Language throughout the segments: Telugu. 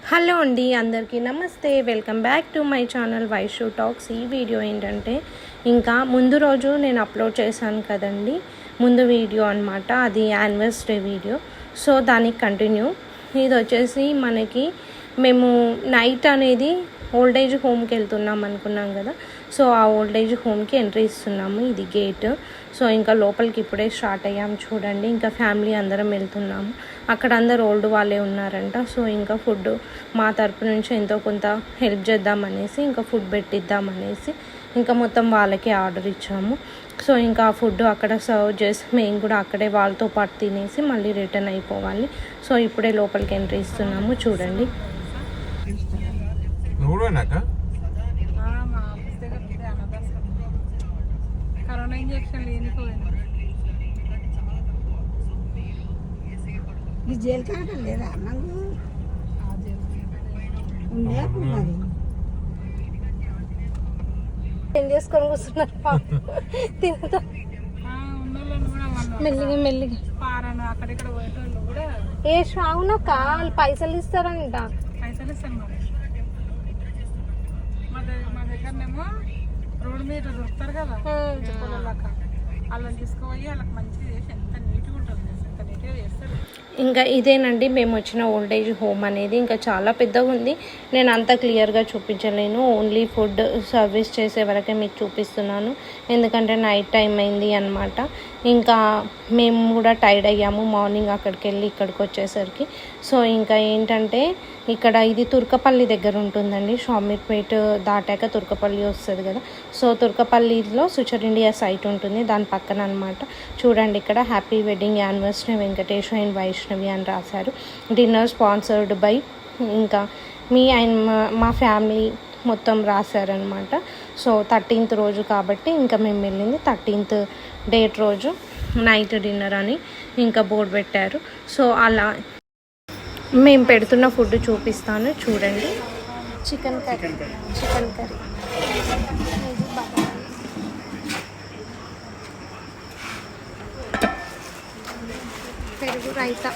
హలో అండి, అందరికీ నమస్తే. Welcome back to my channel Vaishu talks. ఈ వీడియో ఏంటంటే ఇంకా ముందు రోజు నేను అప్లోడ్ చేశాను కదండి, ముందు వీడియో అనమాట. అది యానివర్సరీ వీడియో. సో దానికి కంటిన్యూ. ఇది వచ్చేసి మనకి మేము నైట్ అనేది ఓల్డ్ ఏజ్ హోమ్కి వెళ్తున్నాం అనుకున్నాం కదా. సో ఆ ఓల్డ్ ఏజ్ హోమ్కి ఎంట్రీ ఇస్తున్నాము. ఇది గేట్. సో ఇంకా లోపలికి ఇప్పుడే స్టార్ట్ అయ్యాము చూడండి. ఇంకా ఫ్యామిలీ అందరం వెళ్తున్నాము. అక్కడ అందరు ఓల్డ్ వాళ్ళే ఉన్నారంట. సో ఇంకా ఫుడ్ మా తరపు నుంచి ఎంతో కొంత హెల్ప్ చేద్దామనేసి ఇంకా ఫుడ్ పెట్టిద్దామనేసి ఇంకా మొత్తం వాళ్ళకి ఆర్డర్ ఇచ్చాము. సో ఇంకా ఆ ఫుడ్ అక్కడ సర్వ్ చేసి మేము కూడా అక్కడే వాళ్ళతో పాటు తినేసి మళ్ళీ రిటర్న్ అయిపోవాలి. సో ఇప్పుడే లోపలికి ఎంట్రీ ఇస్తున్నాము చూడండి. Corona injection లేనిపోయింది. జైలు కావడం లేదా ఏం చేసుకొని కూర్చున్నారు తినతో మెల్లిగా మెల్లిగా పారను అక్కడిక్కడ పోయేటోళ్ళు కూడా ఏ అవునా కాల్ పైసలు ఇస్తారంట. పైసలు ఇస్తాను మా దగ్గరనేమో రోడ్డు మీద దొరుకుతారు కదా చెప్పలేక వాళ్ళని తీసుకుపోయి వాళ్ళకి మంచిగా చేసి ఎంత నీట్గా ఉంటుంది, ఎంత నీట్గా చేస్తారు. ఇంకా ఇదేనండి మేము వచ్చిన ఓల్డ్ ఏజ్ హోమ్ అనేది. ఇంకా చాలా పెద్దగా ఉంది. నేను అంత క్లియర్గా చూపించలేను, ఓన్లీ ఫుడ్ సర్వీస్ చేసే వరకే మీకు చూపిస్తున్నాను. ఎందుకంటే నైట్ టైం అయింది అనమాట. ఇంకా మేము కూడా టైర్డ్ అయ్యాము మార్నింగ్ అక్కడికి వెళ్ళి ఇక్కడికి వచ్చేసరికి. సో ఇంకా ఏంటంటే ఇక్కడ ఇది తుర్కపల్లి దగ్గర ఉంటుందండి. షామీర్పేట దాటాక తుర్కపల్లి వస్తుంది కదా. సో తుర్కపల్లిలో సుచర్ ఇండియా సైట్ ఉంటుంది, దాని పక్కన అనమాట. చూడండి ఇక్కడ happy wedding anniversary Venkatesh and Vaishnavi అని రాశారు. డిన్నర్ స్పాన్సర్డ్ బై ఇంకా మీ అండ్ మా ఫ్యామిలీ మొత్తం రాశారనమాట. సో 13th రోజు కాబట్టి ఇంకా మేము వెళ్ళింది 13th డేట్ రోజు నైట్ డిన్నర్ అని ఇంకా బోర్డు పెట్టారు. సో అలా మేము పెడుతున్న ఫుడ్ చూపిస్తాను చూడండి. చికెన్ కర్రీ పెరుగు రైతా,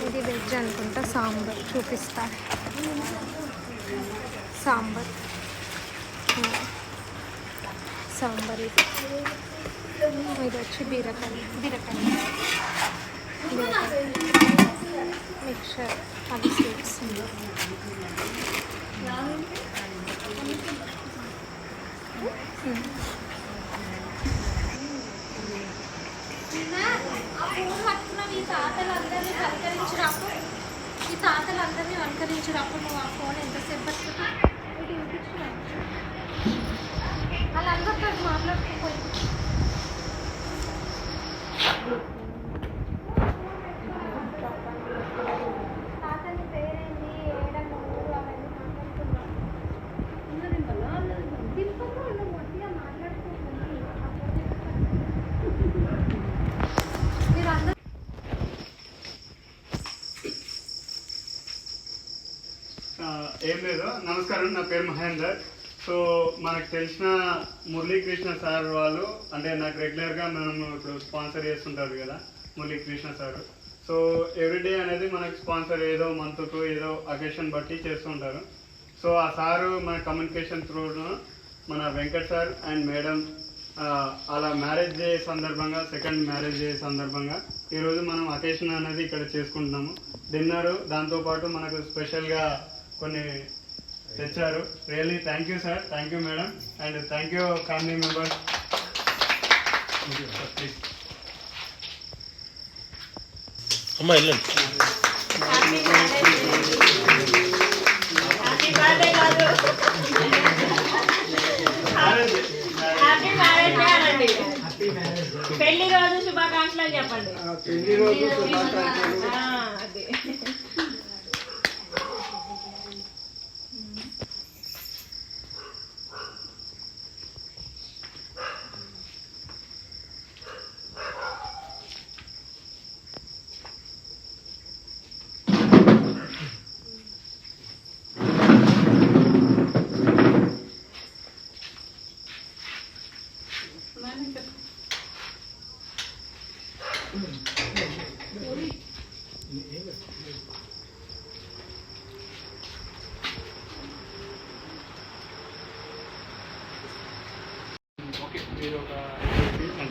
ఇది వెజ్ అనుకుంటా. సాంబార్ చూపిస్తాను. సాంబార్ ఇది వచ్చి బీరకాయ మిక్చర్, అది స్వీట్స్. ఈ తాతలందరినీ అలంకరించినప్పుడు నువ్వు ఆ ఫోన్ ఎంతసేపు పట్టుకుంటా ఇది వినిపించిన వాళ్ళందరితో మాట్లాడుకుపోయి తాతని పేరేంది ఏడన్నా ఊరు అవన్నీ మాట్లాడుకున్నాం. దింపకు నువ్వు మొట్టిగా మాట్లాడుకుంటుంది. మీరు అందరూ ఏం లేదు. నమస్కారం, నా పేరు మహేందర్. సో మనకు తెలిసిన మురళీకృష్ణ సార్ వాళ్ళు అంటే నాకు రెగ్యులర్గా మనం ఇప్పుడు స్పాన్సర్ చేస్తుంటారు కదా మురళీకృష్ణ సార్. సో ఎవ్రీడే అనేది మనకు స్పాన్సర్ ఏదో మంత్కు ఏదో అకేషన్ బట్టి చేస్తుంటారు. సో ఆ సారు మన కమ్యూనికేషన్ త్రూ మన వెంకట్ సార్ అండ్ మేడం అలా మ్యారేజ్ డే సందర్భంగా, సెకండ్ మ్యారేజ్ డే సందర్భంగా ఈరోజు మనం అకేషన్ అనేది ఇక్కడ చేసుకుంటున్నాము. డిన్నరు దాంతోపాటు మనకు స్పెషల్గా కొన్ని తెచ్చారు. Really thank you sir, thank you madam, and thank you family members. Please అమ్మా వెళ్ళండి. పెళ్లి రోజు శుభాకాంక్షలు చెప్పండి.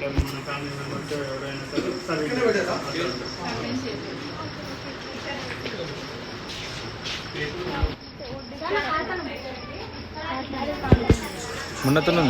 ఉంటారు మన ఫ్యామిలీ మెంబర్స్ ఎవరైనా సరే సర్వీస్ ఉన్నతను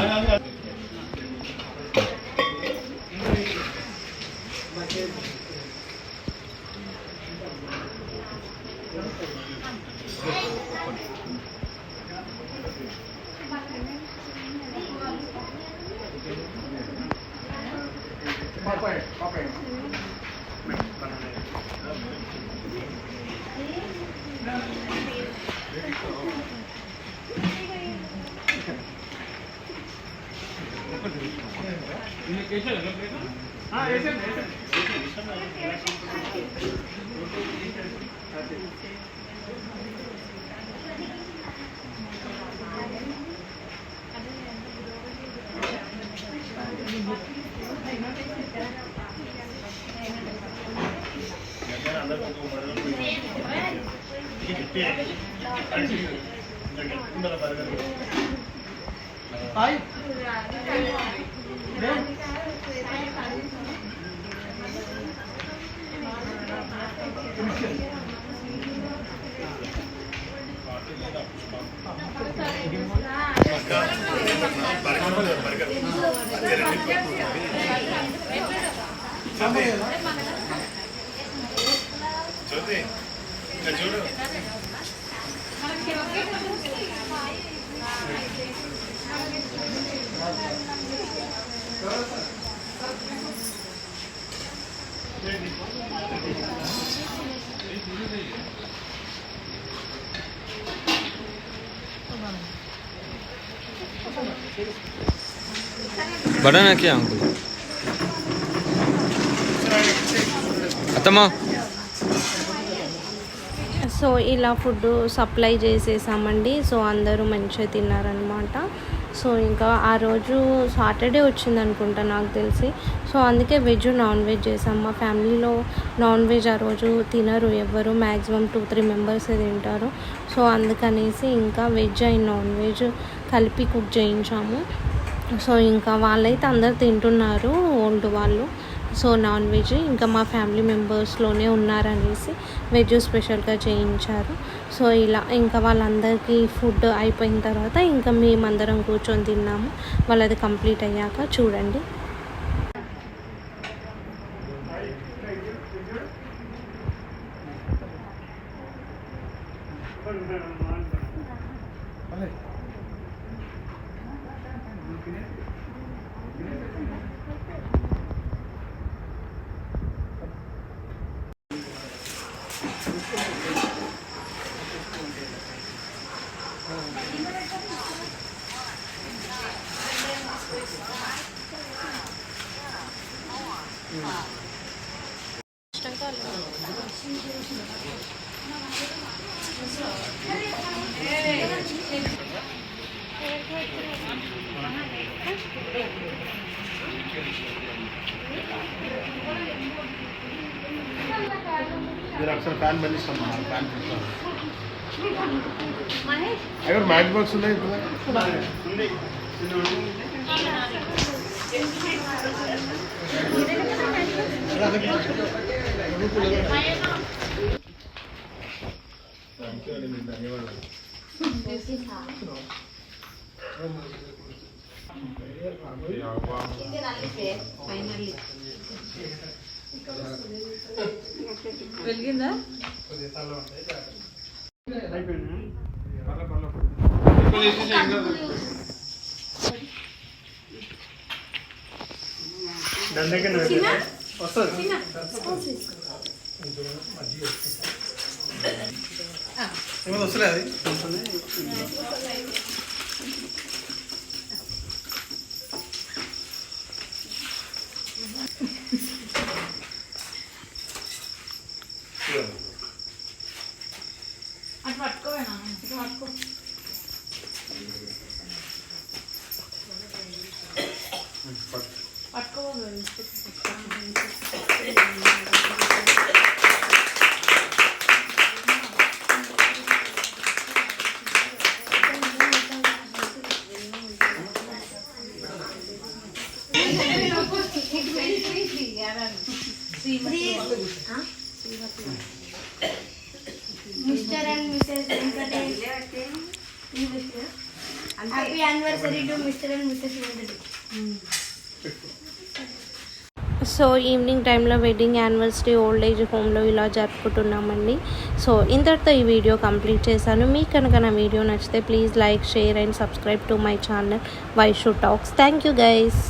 చూడు बढ़ाना क्या अंकुल అత్తమ్మా సో ఇలా ఫుడ్ సప్లై చేసేసామండి. సో అందరూ మంచిగా తిన్నారనమాట. సో ఇంకా ఆ రోజు సాటర్డే వచ్చింది అనుకుంటా నాకు తెలిసి. సో అందుకే వెజ్ నాన్ వెజ్ చేసాం. మా ఫ్యామిలీలో నాన్ వెజ్ ఆ రోజు తినరు ఎవరు, మ్యాక్సిమం 2-3 మెంబర్స్ తింటారు. సో అందుకనేసి ఇంకా వెజ్ అండ్ నాన్ వెజ్ కలిపి కుక్ చేయించాము. సో ఇంకా వాళ్ళైతే అందరు తింటున్నారు ఓల్డ్ వాళ్ళు. సో నాన్ వెజ్ ఇంకా మా ఫ్యామిలీ మెంబర్స్లోనే ఉన్నారనేసి వెజ్ స్పెషల్గా చేయించారు. సో ఇలా ఇంకా వాళ్ళందరికీ ఫుడ్ అయిపోయిన తర్వాత ఇంకా మేమందరం కూర్చొని తిన్నాము. వాళ్ళది కంప్లీట్ అయ్యాక చూడండి. అసలు ఫ్యాన్ బంద్ ఇస్తాం ఫ్యాన్ అక్కడ మ్యాచ్ బాక్స్ ఉన్నాయి ధన్యవాదాలు. వెలిగిందా? దాని దగ్గర వస్తుంది. ఏమైనా వస్తలే అది అటు పట్టుకోవేనా? ఇటు పట్టుకో. పట్టుకోవాలి. Mister and Mrs Venkatesh happy anniversary to mister and Mrs Venkatesh. So evening టైంలో వెడ్డింగ్ యానివర్సరీ ఓల్డ్ ఏజ్ హోమ్లో ఇలా జరుపుకుంటున్నామండి. సో ఇంతటితో ఈ వీడియో కంప్లీట్ చేశాను. మీకు కనుక నా వీడియో నచ్చితే please like, share and subscribe to my channel Vaishu talks. Thank you guys.